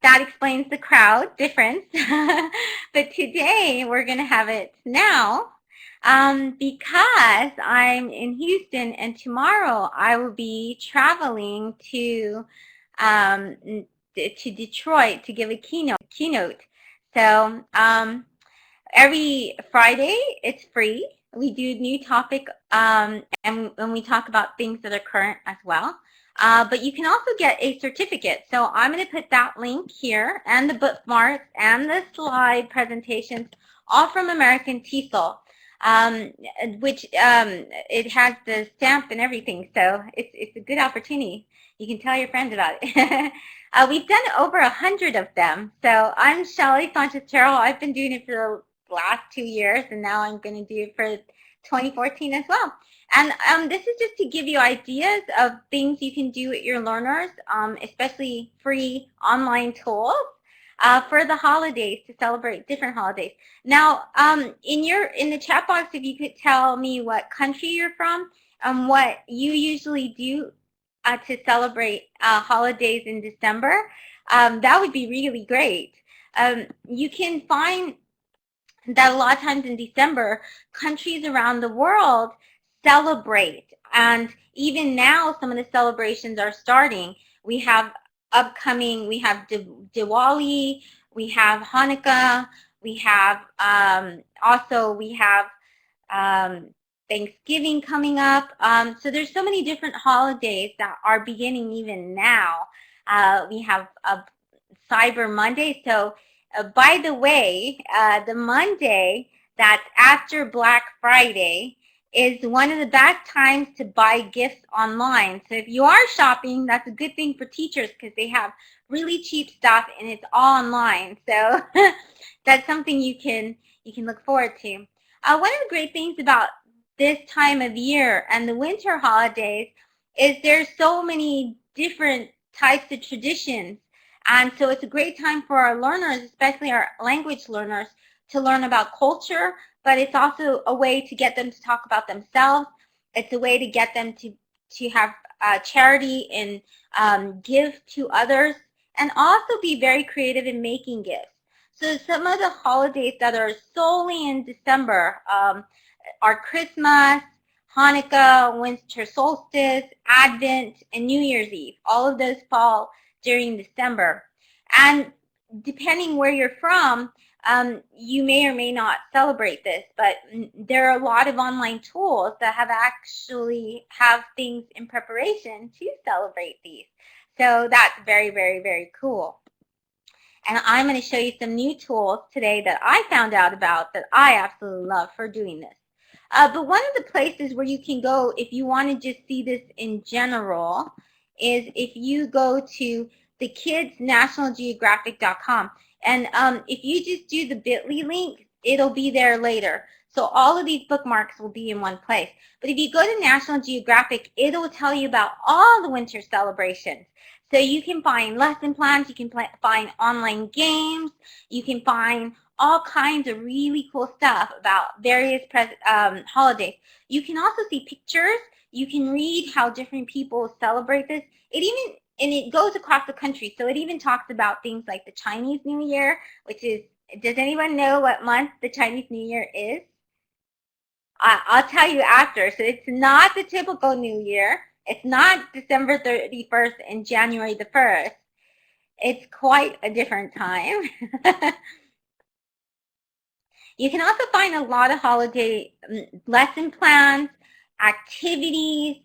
that explains the crowd difference. But today we're going to have it now because I'm in Houston, and tomorrow I will be traveling um, to Detroit to give a keynote. So every Friday it's free. We do new topic and we talk about things that are current as well. But you can also get a certificate. So I'm going to put that link here, and the bookmarks and the slide presentations, all from American TESOL, which it has the stamp and everything. So it's a good opportunity. You can tell your friends about it. We've done over 100 of them. So I'm Shelley Sanchez-Terrell. I've been doing it for the last 2 years, and now I'm going to do it for 2014 as well. And this is just to give you ideas of things you can do with your learners, especially free online tools for the holidays, to celebrate different holidays. Now, in the chat box, if you could tell me what country you're from and what you usually do to celebrate holidays in December, that would be really great. You can find that a lot of times in December, countries around the world celebrate. And even now, some of the celebrations are starting. We have Diwali, we have Hanukkah, we have Thanksgiving coming up. So there's so many different holidays that are beginning even now. We have Cyber Monday. So by the way, the Monday that's after Black Friday is one of the best times to buy gifts online. So if you are shopping, that's a good thing for teachers because they have really cheap stuff and it's all online. So that's something you can look forward to. One of the great things about this time of year and the winter holidays is there's so many different types of traditions. And so it's a great time for our learners, especially our language learners, to learn about culture, but it's also a way to get them to talk about themselves. It's a way to get them to have charity and give to others, and also be very creative in making gifts. So some of the holidays that are solely in December are Christmas, Hanukkah, winter solstice, Advent, and New Year's Eve. All of those fall during December. And depending where you're from, you may or may not celebrate this, but there are a lot of online tools that have things in preparation to celebrate these. So that's very, very, very cool. And I'm going to show you some new tools today that I found out about that I absolutely love for doing this. But one of the places where you can go if you want to just see this in general is if you go to the kidsnationalgeographic.com. And if you just do the bit.ly link, it'll be there later. So all of these bookmarks will be in one place. But if you go to National Geographic, it'll tell you about all the winter celebrations. So you can find lesson plans, you can find online games, you can find all kinds of really cool stuff about various holidays. You can also see pictures. You can read how different people celebrate this. And it goes across the country. So it even talks about things like the Chinese New Year, which is, does anyone know what month the Chinese New Year is? I'll tell you after. So it's not the typical New Year. It's not December 31st and January the 1st. It's quite a different time. You can also find a lot of holiday lesson plans, activities,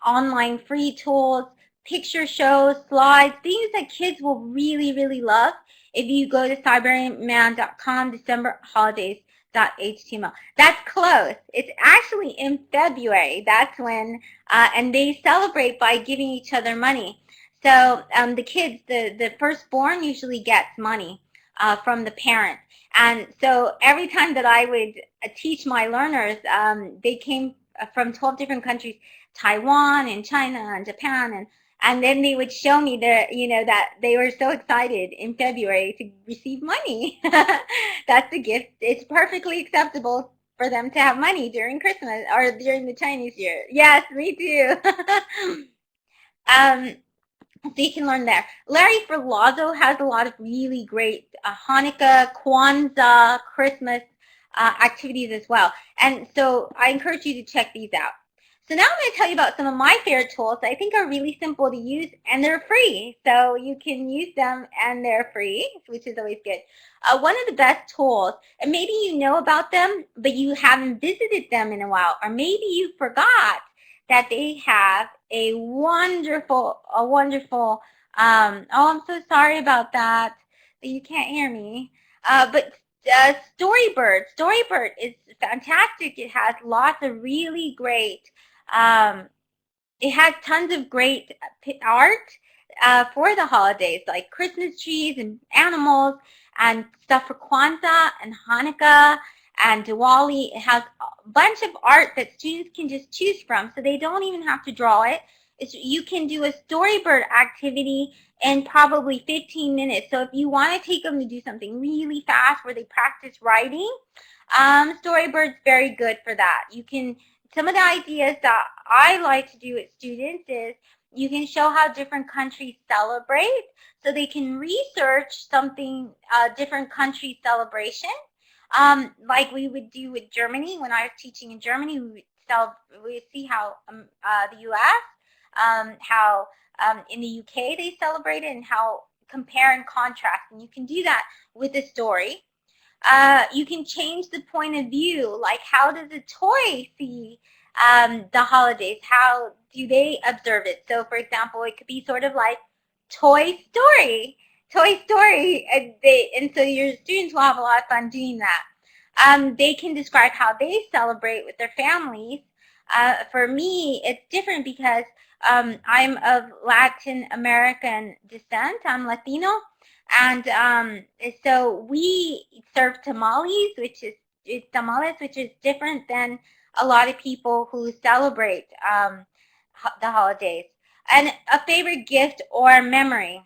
online free tools, picture shows, slides, things that kids will really, really love if you go to cyberman.com, December holidays.html. That's close. It's actually in February. That's when, and they celebrate by giving each other money. So the kids, the firstborn usually gets money from the parents. And so every time that I would teach my learners, they came from 12 different countries, Taiwan and China and Japan, and then they would show me that they were so excited in February to receive money. That's a gift. It's perfectly acceptable for them to have money during Christmas or during the Chinese year. Yes, me too. So you can learn there. Larry Ferlazzo has a lot of really great Hanukkah, Kwanzaa, Christmas activities as well. And so I encourage you to check these out. So now I'm going to tell you about some of my favorite tools that I think are really simple to use and they're free. So you can use them and they're free, which is always good. One of the best tools, and maybe you know about them, but you haven't visited them in a while, or maybe you forgot that they have a wonderful, oh, I'm so sorry about that you can't hear me. But Storybird is fantastic. It has lots of really great, it has tons of great art for the holidays, like Christmas trees and animals and stuff for Kwanzaa and Hanukkah and Diwali. It has a bunch of art that students can just choose from, so they don't even have to draw it. You can do a Storybird activity in probably 15 minutes. So if you want to take them to do something really fast where they practice writing, Storybird's very good for that. You can, some of the ideas that I like to do with students is you can show how different countries celebrate, so they can research something, different country celebration. Like we would do with Germany. When I was teaching in Germany, we would see how the U.S., how in the UK they celebrate it, and how compare and contrast. And you can do that with a story. You can change the point of view, like how does a toy see the holidays? How do they observe it? So, for example, it could be sort of like Toy Story, and so your students will have a lot of fun doing that. They can describe how they celebrate with their families. For me, it's different because I'm of Latin American descent. I'm Latino. And so we serve tamales, which is different than a lot of people who celebrate the holidays. And a favorite gift or memory.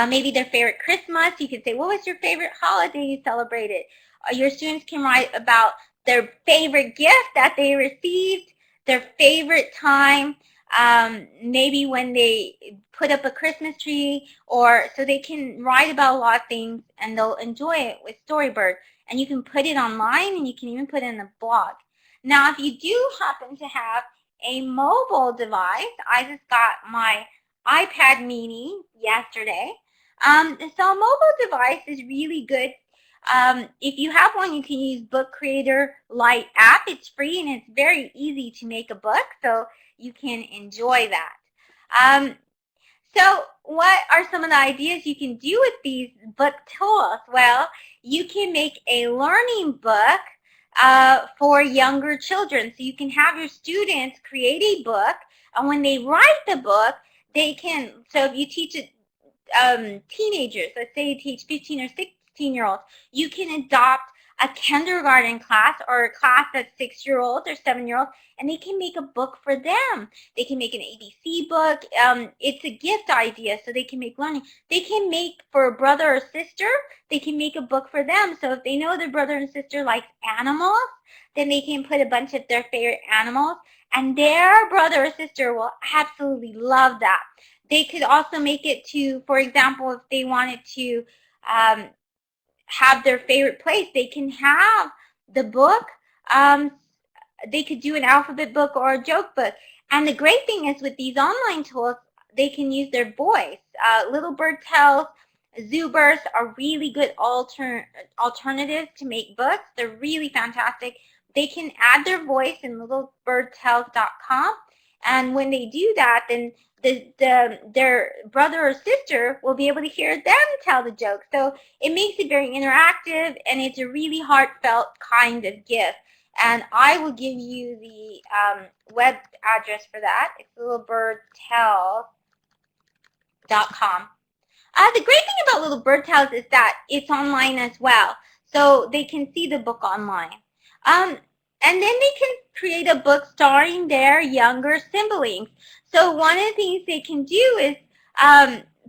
Maybe their favorite Christmas. You can say, what was your favorite holiday you celebrated? Your students can write about their favorite gift that they received, their favorite time, maybe when they put up a Christmas tree, or so they can write about a lot of things and they'll enjoy it with Storybird. And you can put it online and you can even put it in a blog. Now, if you do happen to have a mobile device, I just got my iPad mini yesterday. So a mobile device is really good. If you have one, you can use Book Creator Lite app. It's free and it's very easy to make a book, so you can enjoy that. So what are some of the ideas you can do with these book tools? Well, you can make a learning book for younger children. So you can have your students create a book, and when they write the book, they can, so if you teach it teenagers, let's say you teach 15 or 16-year-olds, you can adopt a kindergarten class or a class that's 6-year-olds or 7-year-olds, and they can make a book for them. They can make an ABC book. It's a gift idea, so they can make learning. They can make for a brother or sister, they can make a book for them. So if they know their brother and sister likes animals, then they can put a bunch of their favorite animals, and their brother or sister will absolutely love that. They could also make it to, for example, if they wanted to have their favorite place, they can have the book. They could do an alphabet book or a joke book. And the great thing is with these online tools, they can use their voice. Little Bird Tells, Zooburst are really good alternatives to make books. They're really fantastic. They can add their voice in littlebirdtells.com. And when they do that, then their brother or sister will be able to hear them tell the joke. So it makes it very interactive, and it's a really heartfelt kind of gift. And I will give you the web address for that. It's littlebirdtells.com. The great thing about Little Bird Tales is that it's online as well, so they can see the book online. And then they can create a book starring their younger siblings. So one of the things they can do is,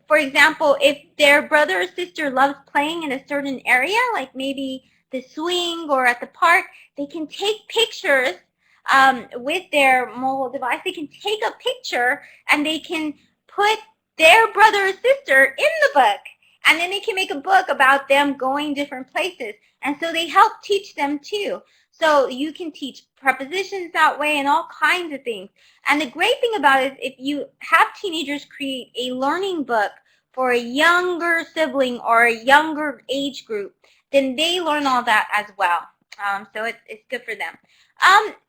for example, if their brother or sister loves playing in a certain area, like maybe the swing or at the park, they can take pictures with their mobile device. They can take a picture and they can put their brother or sister in the book. And then they can make a book about them going different places. And so they help teach them too. So you can teach prepositions that way and all kinds of things. And the great thing about it is if you have teenagers create a learning book for a younger sibling or a younger age group, then they learn all that as well. So it's good for them.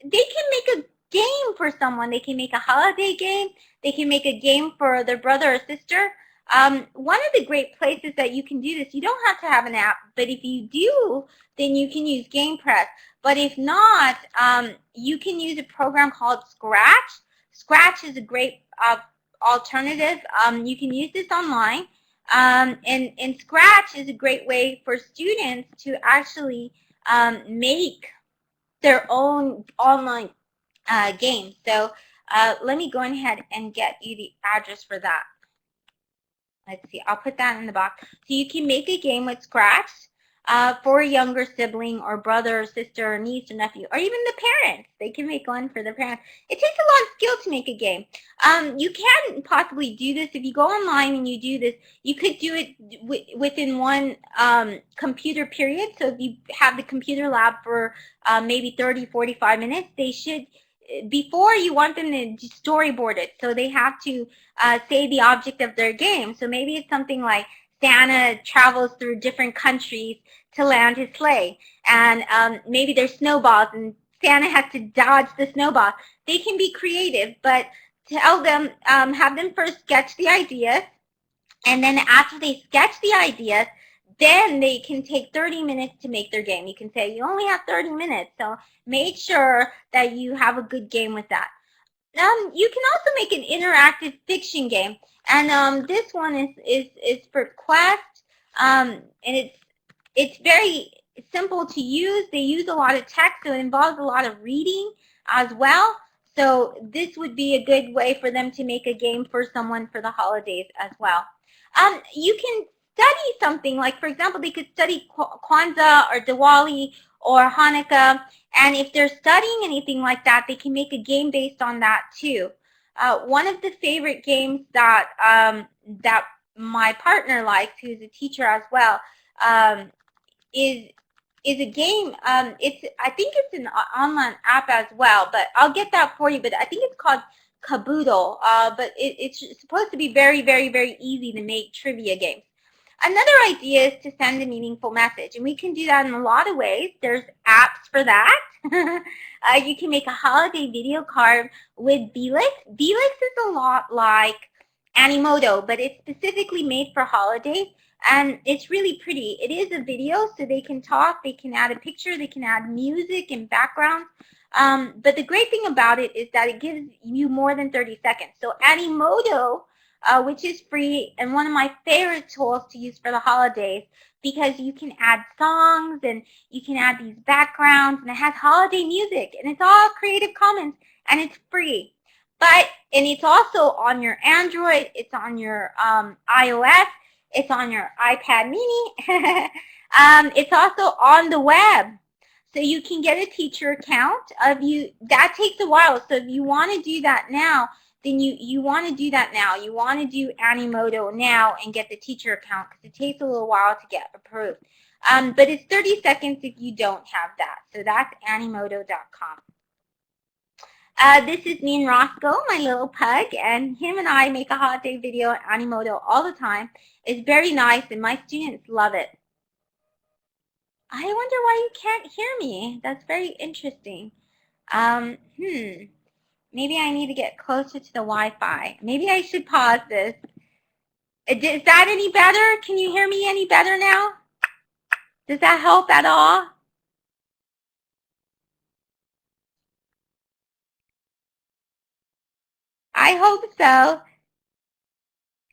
They can make a game for someone. They can make a holiday game. They can make a game for their brother or sister. One of the great places that you can do this, you don't have to have an app, but if you do, then you can use GamePress. But if not, you can use a program called Scratch. Scratch is a great alternative. You can use this online. And Scratch is a great way for students to actually make their own online game. So let me go ahead and get you the address for that. Let's see, I'll put that in the box. So you can make a game with Scratch for a younger sibling or brother or sister or niece or nephew, or even the parents. They can make one for their parents. It takes a lot of skill to make a game. You can possibly do this if you go online and you do this. You could do it within one computer period. So if you have the computer lab for maybe 30, 45 minutes, they should, before you want them to storyboard it. So they have to say the object of their game. So maybe it's something like Santa travels through different countries to land his sleigh. And maybe there's snowballs and Santa has to dodge the snowball. They can be creative, but tell them, have them first sketch the ideas. And then after they sketch the ideas, then they can take 30 minutes to make their game. You can say, you only have 30 minutes, so make sure that you have a good game with that. You can also make an interactive fiction game, and this one is for Quest, and it's very simple to use. They use a lot of text, so it involves a lot of reading as well. So this would be a good way for them to make a game for someone for the holidays as well. You can study something, like for example, they could study Kwanzaa or Diwali or Hanukkah, and if they're studying anything like that, they can make a game based on that too. One of the favorite games that that my partner likes, who's a teacher as well, um, is a game. I think it's an online app as well, but I'll get that for you. But I think it's called Caboodle. But it's supposed to be very, very, very easy to make trivia games. Another idea is to send a meaningful message, and we can do that in a lot of ways. There's apps for that. You can make a holiday video card with BList. BList is a lot like Animoto, but it's specifically made for holidays, and it's really pretty. It is a video, so they can talk, they can add a picture, they can add music and background. But the great thing about it is that it gives you more than 30 seconds. So Animoto, which is free and one of my favorite tools to use for the holidays, because you can add songs and you can add these backgrounds, and it has holiday music, and it's all Creative Commons, and it's free. And it's also on your Android, it's on your iOS, it's on your iPad mini, it's also on the web. So you can get a teacher account. That takes a while, so if you want to do that now, then you want to do that now. You want to do Animoto now and get the teacher account, because it takes a little while to get approved. But it's 30 seconds if you don't have that. So that's Animoto.com. This is me and Roscoe, my little pug, and him and I make a holiday video on Animoto all the time. It's very nice, and my students love it. I wonder why you can't hear me. That's very interesting. Maybe I need to get closer to the Wi-Fi. Maybe I should pause this. Is that any better? Can you hear me any better now? Does that help at all? I hope so.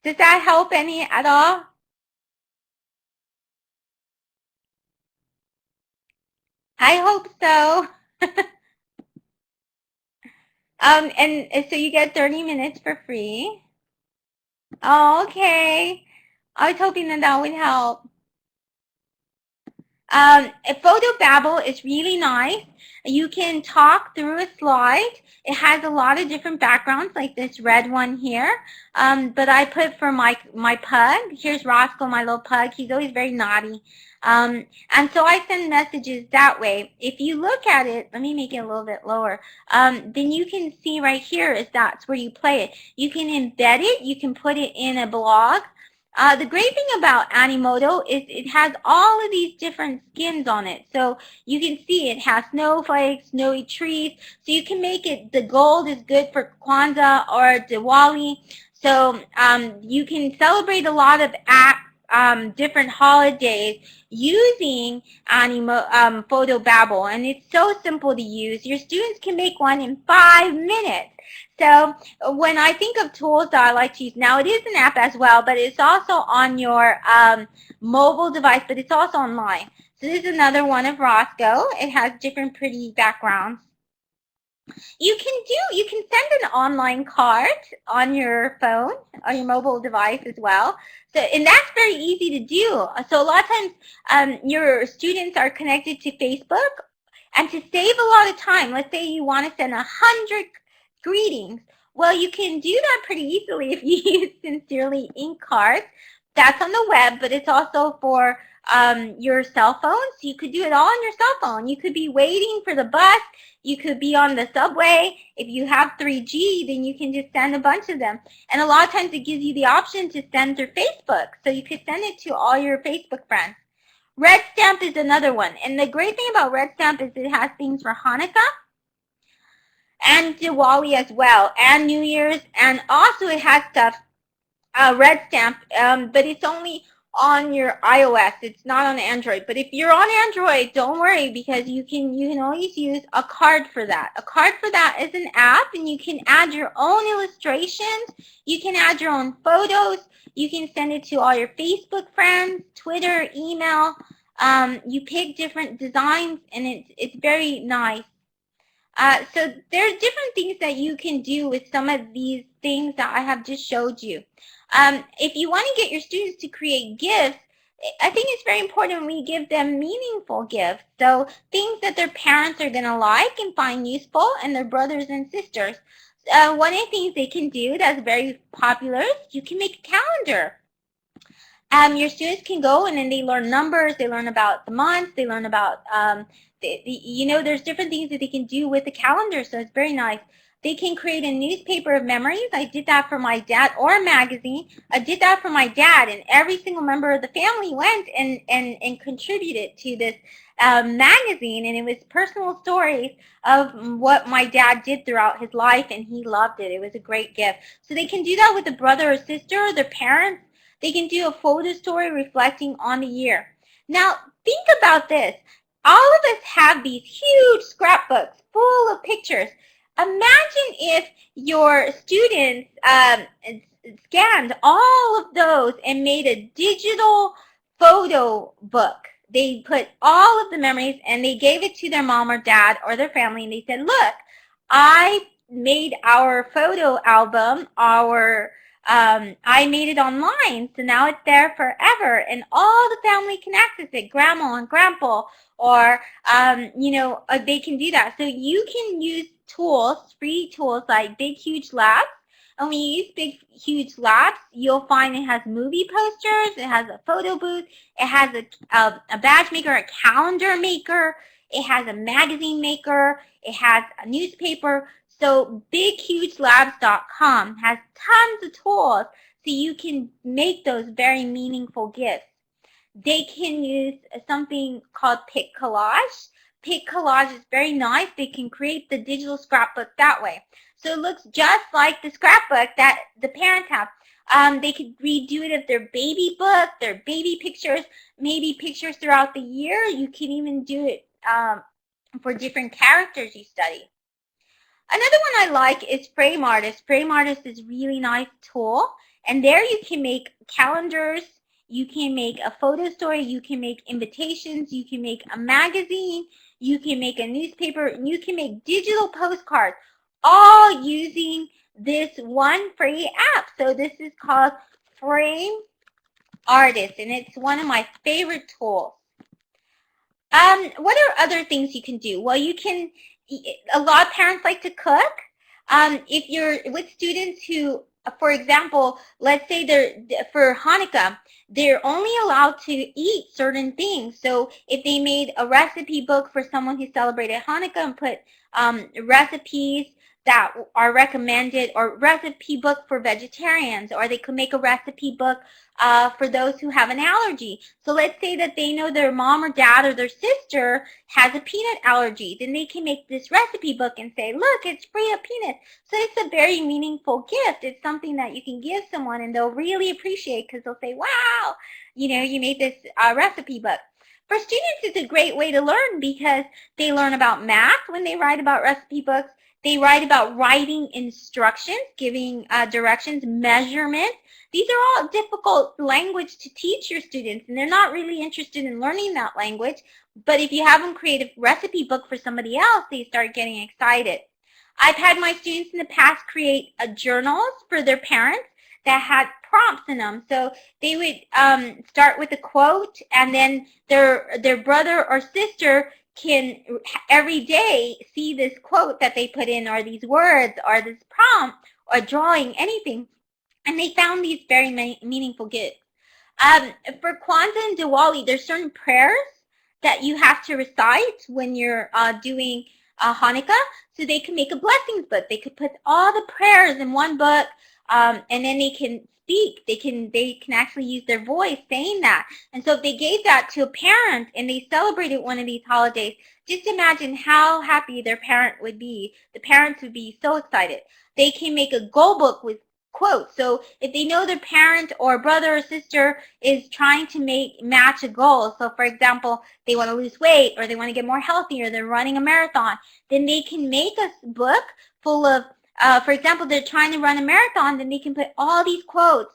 Does that help any at all? I hope so. And so you get 30 minutes for free. Oh, okay. I was hoping that would help. Photo Babel is really nice. You can talk through a slide. It has a lot of different backgrounds, like this red one here. But I put for my pug. Here's Roscoe, my little pug. He's always very naughty. And so I send messages that way. If you look at it, let me make it a little bit lower, then you can see right here is that's where you play it. You can embed it. You can put it in a blog. The great thing about Animoto is it has all of these different skins on it. So you can see it has snowflakes, snowy trees. So you can make it, the gold is good for Kwanzaa or Diwali. So you can celebrate a lot of different holidays using Photo Babel. And it's so simple to use. Your students can make one in 5 minutes. So when I think of tools that I like to use, now it is an app as well, but it's also on your mobile device, but it's also online. So this is another one of Roscoe. It has different pretty backgrounds. You can send an online card on your phone, on your mobile device as well. So, and that's very easy to do. So a lot of times your students are connected to Facebook, and to save a lot of time, let's say you want to send 100 greetings. Well, you can do that pretty easily if you use Sincerely Ink cards. That's on the web, but it's also for your cell phone. So you could do it all on your cell phone. You could be waiting for the bus. You could be on the subway. If you have 3G, then you can just send a bunch of them. And a lot of times it gives you the option to send through Facebook. So you could send it to all your Facebook friends. Red Stamp is another one. And the great thing about Red Stamp is it has things for Hanukkah and Diwali as well, and New Year's. And also it has stuff, Red Stamp, but it's only on your iOS. It's not on Android. But if you're on Android, don't worry, because you can always use a card for that. A card for that is an app, and you can add your own illustrations. You can add your own photos. You can send it to all your Facebook friends, Twitter, email. You pick different designs, and it's very nice. So there are different things that you can do with some of these things that I have just showed you. If you want to get your students to create gifts, I think it's very important we give them meaningful gifts. So things that their parents are going to like and find useful, and their brothers and sisters. One of the things they can do that's very popular is you can make a calendar. Your students can go and then they learn numbers, they learn about the months, they learn about, there's different things that they can do with the calendar, so it's very nice. They can create a newspaper of memories. I did that for my dad, or a magazine. I did that for my dad, and every single member of the family went and contributed to this magazine, and it was personal stories of what my dad did throughout his life, and he loved it. It was a great gift. So they can do that with a brother or sister, their parents. They can do a photo story reflecting on the year. Now, think about this. All of us have these huge scrapbooks full of pictures. Imagine if your students scanned all of those and made a digital photo book. They put all of the memories and they gave it to their mom or dad or their family, and they said, look, I made our photo album, I made it online, so now it's there forever, and all the family can access it, grandma and grandpa, or, they can do that. So you can use tools, free tools like Big Huge Labs, and when you use Big Huge Labs, you'll find it has movie posters, it has a photo booth, it has a badge maker, a calendar maker, it has a magazine maker, it has a newspaper. So BigHugeLabs.com has tons of tools so you can make those very meaningful gifts. They can use something called Pic Collage. Pic Collage is very nice. They can create the digital scrapbook that way. So it looks just like the scrapbook that the parents have. They could redo it of their baby book, their baby pictures, maybe pictures throughout the year. You can even do it for different characters you study. Another one I like is Frame Artist. Frame Artist is a really nice tool. And there you can make calendars, you can make a photo story, you can make invitations, you can make a magazine, you can make a newspaper, and you can make digital postcards, all using this one free app. So this is called Frame Artist, and it's one of my favorite tools. What are other things you can do? Well, you can, a lot of parents like to cook. If you're with students who, for example, let's say for Hanukkah, they're only allowed to eat certain things. So if they made a recipe book for someone who celebrated Hanukkah and put recipes that are recommended, or recipe book for vegetarians, or they could make a recipe book for those who have an allergy. So let's say that they know their mom or dad or their sister has a peanut allergy. Then they can make this recipe book and say, look, it's free of peanuts. So it's a very meaningful gift. It's something that you can give someone and they'll really appreciate, because they'll say, wow, you made this recipe book. For students, it's a great way to learn because they learn about math when they write about recipe books. They write about writing instructions, giving directions, measurements. These are all difficult language to teach your students, and they're not really interested in learning that language. But if you have them create a recipe book for somebody else, they start getting excited. I've had my students in the past create journals for their parents that had prompts in them. So they would start with a quote, and then their brother or sister can every day see this quote that they put in, or these words, or this prompt, or drawing, anything. And they found these very meaningful gifts. For Kwanzaa and Diwali, there's certain prayers that you have to recite when you're doing Hanukkah. So they can make a blessings book. They could put all the prayers in one book, and then they can speak. They can actually use their voice saying that. And so if they gave that to a parent and they celebrated one of these holidays, just imagine how happy their parent would be. The parents would be so excited. They can make a goal book with quotes. So if they know their parent or brother or sister is trying to match a goal, so for example, they want to lose weight, or they want to get more healthy, or they're running a marathon, then they can make a book full of, for example, they're trying to run a marathon, then they can put all these quotes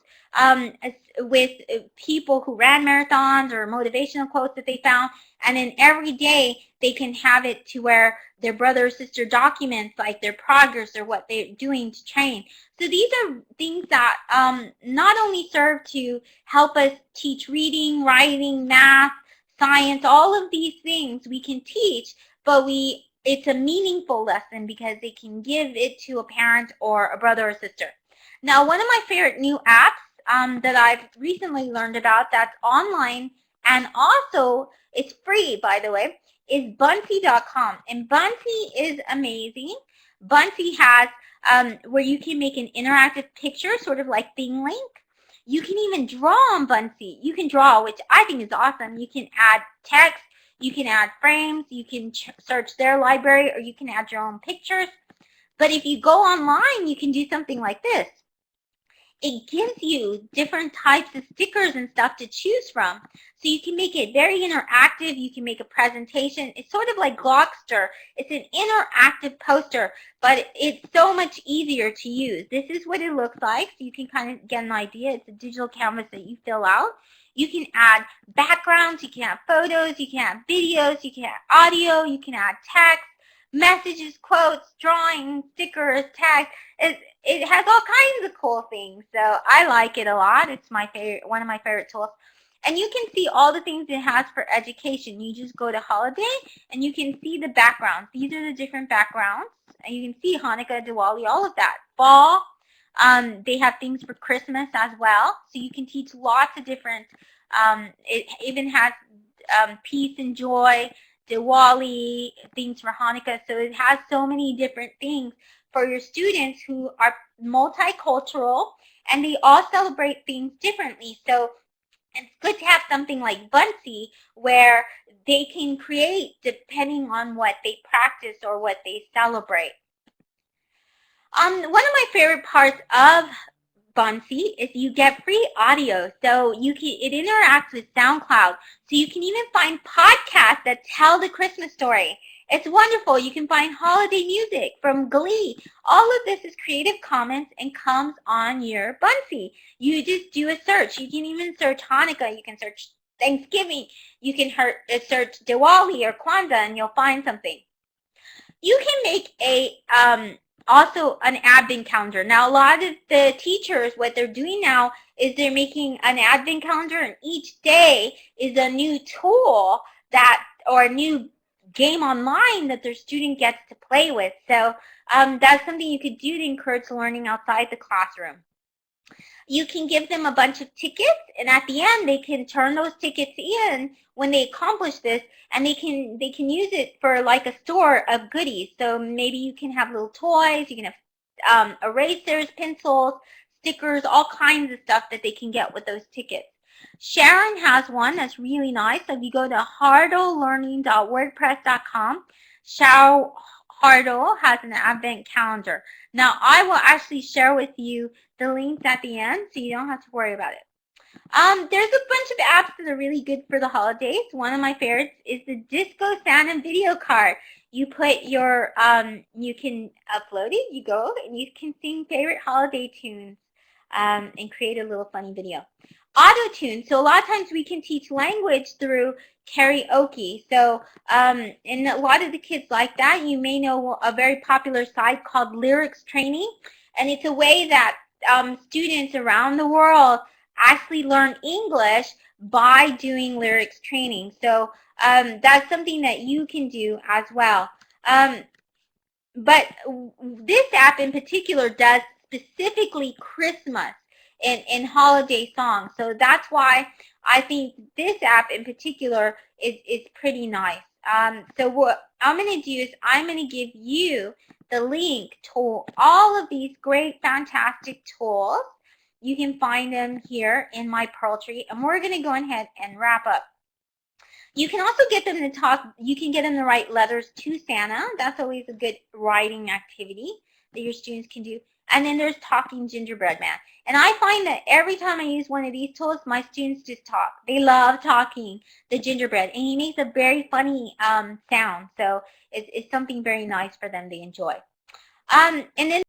with people who ran marathons, or motivational quotes that they found, and then every day they can have it to where their brother or sister documents like their progress or what they're doing to train. So these are things that not only serve to help us teach reading, writing, math, science, all of these things we can teach, but it's a meaningful lesson because they can give it to a parent or a brother or sister. Now, one of my favorite new apps that I've recently learned about that's online, and also it's free, by the way, is Bunsy.com. And Bunsy is amazing. Bunsy has where you can make an interactive picture, sort of like Bing Link. You can even draw on Bunsy. You can draw, which I think is awesome. You can add text. You can add frames. You can search their library, or you can add your own pictures. But if you go online, you can do something like this. It gives you different types of stickers and stuff to choose from. So you can make it very interactive. You can make a presentation. It's sort of like Glogster. It's an interactive poster, but it's so much easier to use. This is what it looks like. So you can kind of get an idea. It's a digital canvas that you fill out. You can add backgrounds. You can add photos. You can add videos. You can add audio. You can add text, messages, quotes, drawings, stickers, text. It has all kinds of cool things, so I like it a lot. It's my favorite, one of my favorite tools. And you can see all the things it has for education. You just go to holiday, and you can see the backgrounds. These are the different backgrounds, and you can see Hanukkah, Diwali, all of that. Fall, they have things for Christmas as well, so you can teach lots of different, it even has peace and joy, Diwali, things for Hanukkah. So it has so many different things for your students who are multicultural, and they all celebrate things differently. So it's good to have something like Bunsy where they can create depending on what they practice or what they celebrate. One of my favorite parts of Bunsy is you get free audio. So it interacts with SoundCloud. So you can even find podcasts that tell the Christmas story. It's wonderful. You can find holiday music from Glee. All of this is Creative Commons and comes on your Bunsy. You just do a search. You can even search Hanukkah. You can search Thanksgiving. You can search Diwali or Kwanzaa, and you'll find something. You can make also an advent calendar. Now, a lot of the teachers, what they're doing now is they're making an advent calendar, and each day is a new tool or a new game online that their student gets to play with. So that's something you could do to encourage learning outside the classroom. You can give them a bunch of tickets, and at the end they can turn those tickets in when they accomplish this, and they can use it for like a store of goodies. So maybe you can have little toys, you can have erasers, pencils, stickers, all kinds of stuff that they can get with those tickets. Sharon has one that's really nice. So if you go to hardolearning.wordpress.com, Sharon Hardle has an advent calendar. Now I will actually share with you the links at the end, so you don't have to worry about it. There's a bunch of apps that are really good for the holidays. One of my favorites is the Disco Santa video card. You put your, you can upload it, you go, and you can sing favorite holiday tunes and create a little funny video. Auto-tune. So a lot of times we can teach language through karaoke. So, and a lot of the kids like that. You may know a very popular site called Lyrics Training, and it's a way that students around the world actually learn English by doing lyrics training. So that's something that you can do as well. But this app in particular does specifically Christmas and holiday songs. So that's why I think this app in particular is pretty nice. So what I'm going to do is I'm going to give you the link to all of these great, fantastic tools. You can find them here in my Pearl Tree, and we're going to go ahead and wrap up. You can also get them to talk, you can get them to write letters to Santa. That's always a good writing activity that your students can do. And then there's Talking Gingerbread Man. And I find that every time I use one of these tools, my students just talk. They love talking the gingerbread. And he makes a very funny sound. So it's something very nice for them to enjoy. And then